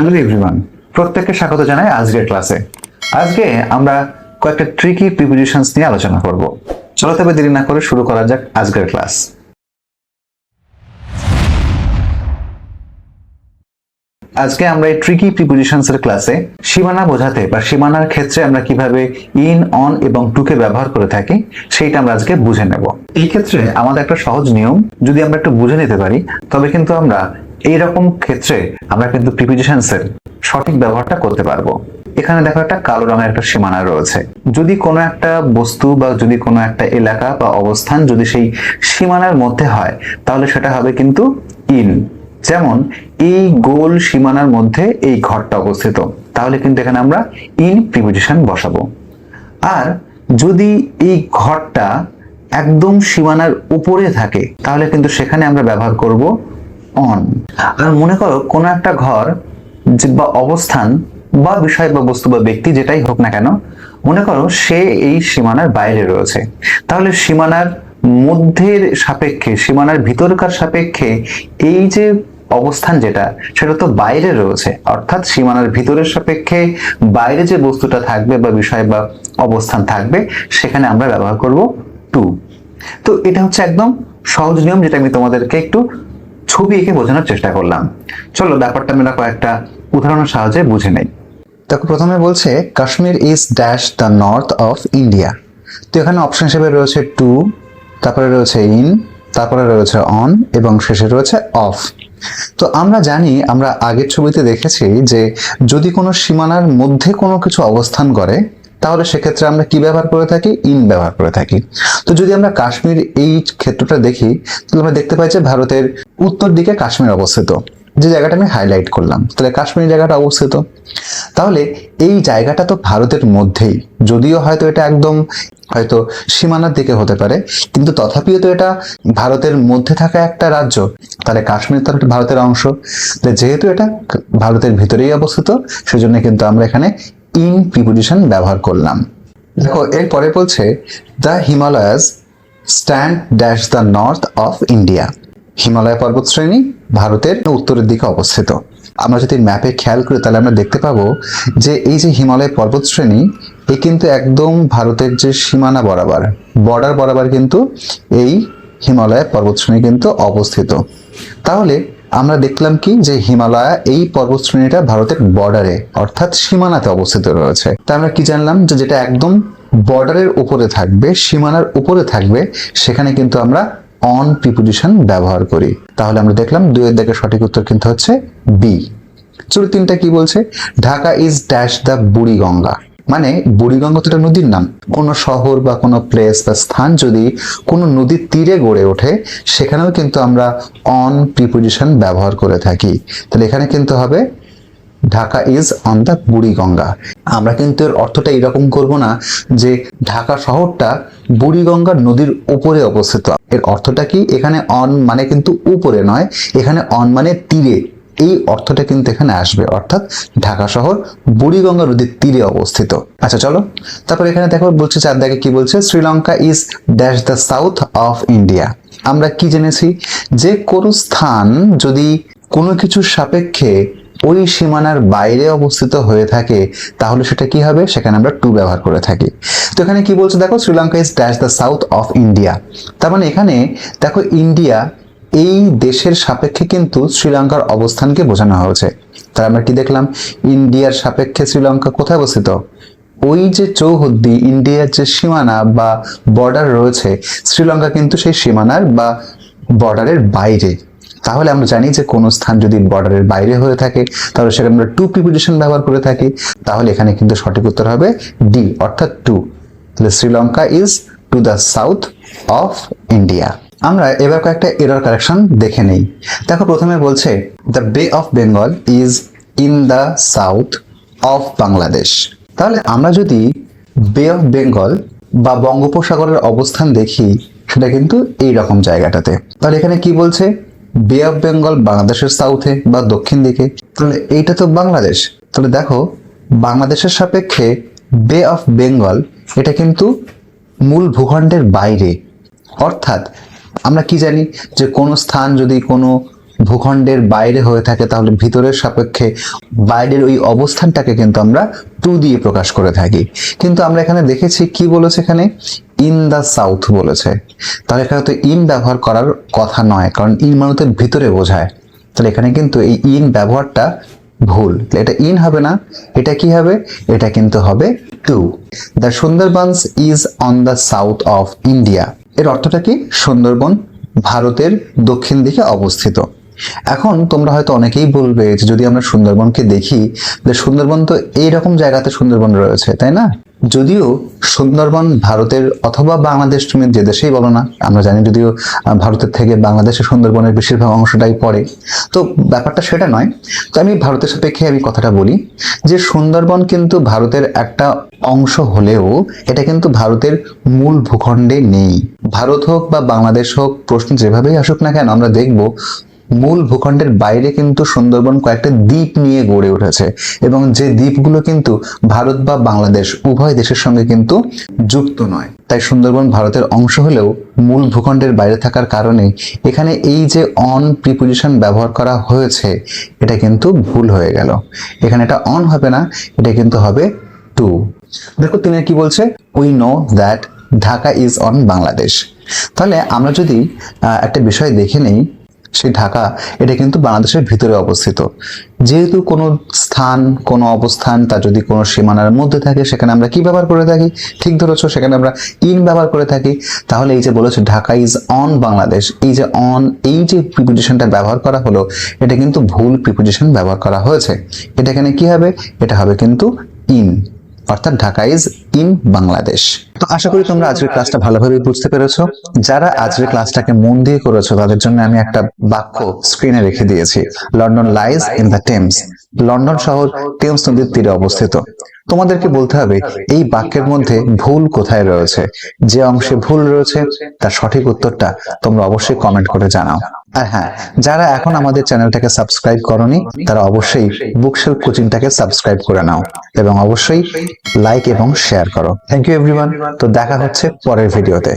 Hello everyone, প্রত্যেককে স্বাগত জানাই আজকের ক্লাসে। আজকে আমরা কয়েকটা ট্রিকি প্রিপোজিশনস নিয়ে আলোচনা করব। চলো তবে দেরি না করে শুরু করা যাক আজকের ক্লাস। আজকে আমরা এই ট্রিকি প্রিপোজিশনস এর ক্লাসে সীমানা বোঝাতে বা সীমানার ক্ষেত্রে আমরা কিভাবে ইন, অন এবং টু কে ব্যবহার করে থাকি সেইটা আমরা আজকে বুঝে নেব। এই ক্ষেত্রে আমাদের একটা সহজ নিয়ম যদি আমরা একটু বুঝে নিতে পারি তবে কিন্তু আমরা এইরকম ক্ষেত্রে আমরা কিন্তু প্রিপোজিশনস এর সঠিক ব্যবহারটা করতে পারবো। এখানে দেখো একটা কালো রঙের একটা সীমানা রয়েছে। যদি কোনো একটা বস্তু বা যদি কোনো একটা এলাকা বা অবস্থান যদি সেই সীমানার মধ্যে হয় তাহলে সেটা হবে কিন্তু ইন। যেমন এই গোল সীমানার মধ্যে এই ঘরটা অবস্থিত, তাহলে কিন্তু এখানে আমরা ইন প্রিপোজিশন বসাবো। আর যদি এই ঘরটা একদম সীমানার উপরে থাকে তাহলে কিন্তু সেখানে আমরা ব্যবহার করব অন। আর মনে করো কোনো একটা ঘর বা অবস্থান বা বিষয় বা বস্তু বা ব্যক্তি যেটাই হোক না কেন, মনে করো সে এই সীমানার বাইরে রয়েছে, তাহলে সীমানার মধ্যের সাপেক্ষে সীমানার ভিতরকার সাপেক্ষে এই যে অবস্থান যেটা সেটা তো বাইরে রয়েছে, অর্থাৎ সীমানার ভিতরের সাপেক্ষে বাইরে যে বস্তুটা থাকবে বা বিষয় বা অবস্থান থাকবে সেখানে আমরা ব্যবহার করব টু। তো এটা হচ্ছে একদম সহজ নিয়ম, যেটা আমি তোমাদেরকে একটু ছবি এঁকে বোঝানোর চেষ্টা করলাম। চলো ব্যাপারটা আমরা কয়েকটা উদাহরণের সাহায্যে বুঝে নেই। দেখো প্রথমে বলছে Kashmir is dash the north of India. তো এখানে অপশন হিসেবে রয়েছে টু, তারপরে রয়েছে ইন, তারপরে রয়েছে অন এবং শেষে রয়েছে অফ। তো আমরা জানি, আমরা আগের ছবিতে দেখেছি যে যদি কোনো সীমানার মধ্যে কোনো কিছু অবস্থান করে তাহলে সেক্ষেত্রে আমরা কি ব্যবহার করে থাকি? ইন ব্যবহার করে থাকি। তো যদি আমরা কাশ্মীর এই ক্ষেত্রটা দেখি তাহলে আমরা দেখতে পাই যে ভারতের উত্তর দিকে কাশ্মীর অবস্থিত, যে জায়গাটা আমি হাইলাইট করলাম, তাহলে কাশ্মীর জায়গাটা অবস্থিত। তাহলে এই জায়গাটা তো ভারতের মধ্যেই, যদিও হয়তো এটা একদম হয়তো সীমানার দিকে হতে পারে, কিন্তু তথাপিও তো এটা ভারতের মধ্যে থাকা একটা রাজ্য, তাহলে কাশ্মীর তো একটা ভারতের অংশ। যেহেতু এটা ভারতের ভিতরেই অবস্থিত সেজন্য কিন্তু আমরা এখানে ইন প্রিপোজিশন ব্যবহার করলাম। দেখো এরপরে বলছে the Himalayas stand dash the north of India. হিমালয় পর্বতশ্রেণী ভারতের উত্তরের দিকে অবস্থিত। আমরা যদি ম্যাপে খেয়াল করি তাহলে আমরা দেখতে পাবো যে এই যে হিমালয় পর্বতশ্রেণী এ কিন্তু একদম ভারতের যে সীমানা বরাবর, বর্ডার বরাবর কিন্তু এই হিমালয় পর্বতশ্রেণী কিন্তু অবস্থিত। তাহলে আমরা দেখলাম কি যে হিমালয় এই পর্বতশ্রেণীটা ভারতের বর্ডারে অর্থাৎ সীমানাতে অবস্থিত রয়েছে। তাই আমরা কি জানলাম যে যেটা একদম বর্ডারের উপরে থাকবে, সীমানার উপরে থাকবে, সেখানে কিন্তু আমরা অন প্রিপোজিশন ব্যবহার করি। তাহলে আমরা দেখলাম দুইয়ের দিকে সঠিক উত্তর কিন্তু হচ্ছে বি। চলো তিনটা কি বলছে? Dhaka is dash the Buriganga. মানে বুড়িগঙ্গা তো একটা নদীর নাম। কোনো শহর বা কোনো প্লেস বা স্থান যদি কোনো নদীর তীরে গড়ে ওঠে সেখানেও কিন্তু আমরা অন প্রিপোজিশন ব্যবহার করে থাকি। তাহলে এখানে কিন্তু হবে Dhaka is on the Buriganga. আমরা কিন্তু এর অর্থটা এরকম করব না যে ঢাকা শহরটা বুড়িগঙ্গা নদীর উপরে অবস্থিত। এর অর্থটা কি? এখানে অন মানে কিন্তু উপরে নয়, এখানে অন মানে তীরে, এই অর্থটা কিন্তু এখানে আসবে, অর্থাৎ ঢাকা শহর বুড়িগঙ্গা নদীর তীরে অবস্থিত। আচ্ছা চলো তারপর এখানে দেখো বলছে চার দাগে কি বলছে? Sri Lanka is dash the south of India. আমরা কি জেনেছি যে কোনো স্থান যদি কোনো কিছুর সাপেক্ষে ওই সীমানার বাইরে অবস্থিত হয়ে থাকে তাহলে সেটা কি হবে? সেখানে আমরা টু ব্যবহার করে থাকি। তো এখানে কি বলছে দেখো, Sri Lanka is dash the south of India. তার মানে এখানে দেখো ইন্ডিয়া এই দেশের সাপেক্ষে কিন্তু শ্রীলঙ্কার অবস্থানকে বোঝানো হয়েছে। তার আমরা কি দেখলাম? ইন্ডিয়ার সাপেক্ষে শ্রীলঙ্কা কোথায় অবস্থিত? ওই যে চৌহদ্দি, ইন্ডিয়ার যে সীমানা বা বর্ডার রয়েছে, শ্রীলঙ্কা কিন্তু সেই সীমানার বা বর্ডারের বাইরে। তাহলে আমরা জানি যে কোনো স্থান যদি বর্ডারের বাইরে হয়ে থাকে তাহলে সেটা আমরা টু প্রিপোজিশন ব্যবহার করে থাকি। তাহলে এখানে কিন্তু সঠিক উত্তর হবে ডি, অর্থাৎ টু। তাহলে Sri Lanka is to the south of India. আমরা এবার কয়েকটা এরর কারেকশন দেখে নেই। দেখো প্রথমে বলছে দ্য বে of Bengal is in the south of Bangladesh. তাহলে আমরা যদি বে অফ বেঙ্গল বা বঙ্গোপসাগরের অবস্থান দেখি সেটা কিন্তু এই রকম জায়গাটাতে। তাহলে এখানে কি বলছে? বে অফ বেঙ্গল বাংলাদেশের সাউথে বা দক্ষিণ দিকে। তাহলে এইটা তো বাংলাদেশ। তাহলে দেখো বাংলাদেশের সাপেক্ষে বে অফ বেঙ্গল এটা কিন্তু মূল ভূখণ্ডের বাইরে। অর্থাৎ আমরা কি জানি যে কোনো স্থান যদি কোনো ভূখণ্ডের বাইরে হয়ে থাকে তাহলে ভিতরের সাপেক্ষে বাইরের ওই অবস্থানটাকে কিন্তু আমরা টু দিয়ে প্রকাশ করে থাকি। কিন্তু আমরা এখানে দেখেছি কি বলেছে, এখানে ইন দ্য সাউথ বলেছে, তাহলে এখানে তো ইন ব্যবহার করার কথা নয়, কারণ ইন মানে তো ভিতরে বোঝায়। তাহলে এখানে কিন্তু এই ইন ব্যবহারটা ভুল, এটা ইন হবে না, এটা কি হবে, এটা কিন্তু হবে two. The Sundarbans is on the south of India. এর অর্থটা কি? সুন্দরবন ভারতের দক্ষিণ দিকে অবস্থিত। এখন তোমরা হয়তো অনেকেই বলবে যে যদি আমরা সুন্দরবনকে দেখি, যে সুন্দরবন তো এইরকম জায়গাতে সুন্দরবন রয়েছে, তাই না? যদিও সুন্দরবন ভারতের অথবা বাংলাদেশ, তুমি যে দেশেই বলো না, আমরা জানি যদিও ভারতের থেকে বাংলাদেশের সুন্দরবনের বেশিরভাগ অংশটাই পড়ে, তো ব্যাপারটা সেটা নয়। তো আমি ভারতের সাপেক্ষে আমি কথাটা বলি যে সুন্দরবন কিন্তু ভারতের একটা অংশ হলেও এটা কিন্তু ভারতের মূল ভূখণ্ডে নেই। ভারত হোক বা বাংলাদেশ হোক, প্রশ্ন যেভাবেই আসুক না কেন, আমরা দেখব মূল ভূখণ্ডের বাইরে কিন্তু সুন্দরবন কয়েকটা দ্বীপ নিয়ে গড়ে উঠেছে, এবং যে দ্বীপগুলো কিন্তু ভারত বা বাংলাদেশ উভয় দেশের সঙ্গে কিন্তু যুক্ত নয়। তাই সুন্দরবন ভারতের অংশ হলেও মূল ভূখণ্ডের বাইরে থাকার কারণে এখানে এই যে অন প্রিপোজিশন ব্যবহার করা হয়েছে, এটা কিন্তু ভুল হয়ে গেল। এখানে এটা অন হবে না, এটা কিন্তু হবে টু। দেখো তিনি কি বলছে, we know that Dhaka is on Bangladesh. তাহলে আমরা যদি একটা বিষয় দেখে নেই, সেই ঢাকা এটা কিন্তু বাংলাদেশের ভিতরে অবস্থিত। যেহেতু কোনো স্থান, কোনো অবস্থান তা যদি কোনো সীমানার মধ্যে থাকে, সেখানে আমরা কি ব্যবহার করে থাকি? ঠিক ধরেছো, সেখানে আমরা ইন ব্যবহার করে থাকি। তাহলে এই যে বলেছে ঢাকা ইজ অন বাংলাদেশ, এই যে অন, এই যে প্রিপোজিশনটা ব্যবহার করা হলো, এটা কিন্তু ভুল প্রিপোজিশন ব্যবহার করা হয়েছে। এটা এখানে কি হবে? এটা হবে কিন্তু ইন, অর্থাৎ ঢাকা ইজ ইন বাংলাদেশ। তো আশা করি তোমরা আজকের ক্লাসটা ভালোভাবে বুঝতে পেরেছো। যারা আজকের ক্লাসটাকে মন দিয়ে করেছো তাদের জন্য আমি একটা বাক্য স্ক্রিনে রেখে দিয়েছি। London lies in the Thames. London শহর টেমস নদীর তীরে অবস্থিত। তোমাদেরকে বলতে হবে এই বাক্যের মধ্যে ভুল কোথায় রয়েছে। যে অংশে ভুল রয়েছে তার সঠিক উত্তরটা তোমরা অবশ্যই কমেন্ট করে জানাও। আর হ্যাঁ, যারা এখন আমাদের চ্যানেলটাকে সাবস্ক্রাইব করনি তারা অবশ্যই বুকশেলফ কোচিংটাকে সাবস্ক্রাইব করে নাও, এবং অবশ্যই লাইক এবং শেয়ার করো। Thank you everyone. তো দেখা হচ্ছে পরের ভিডিওতে।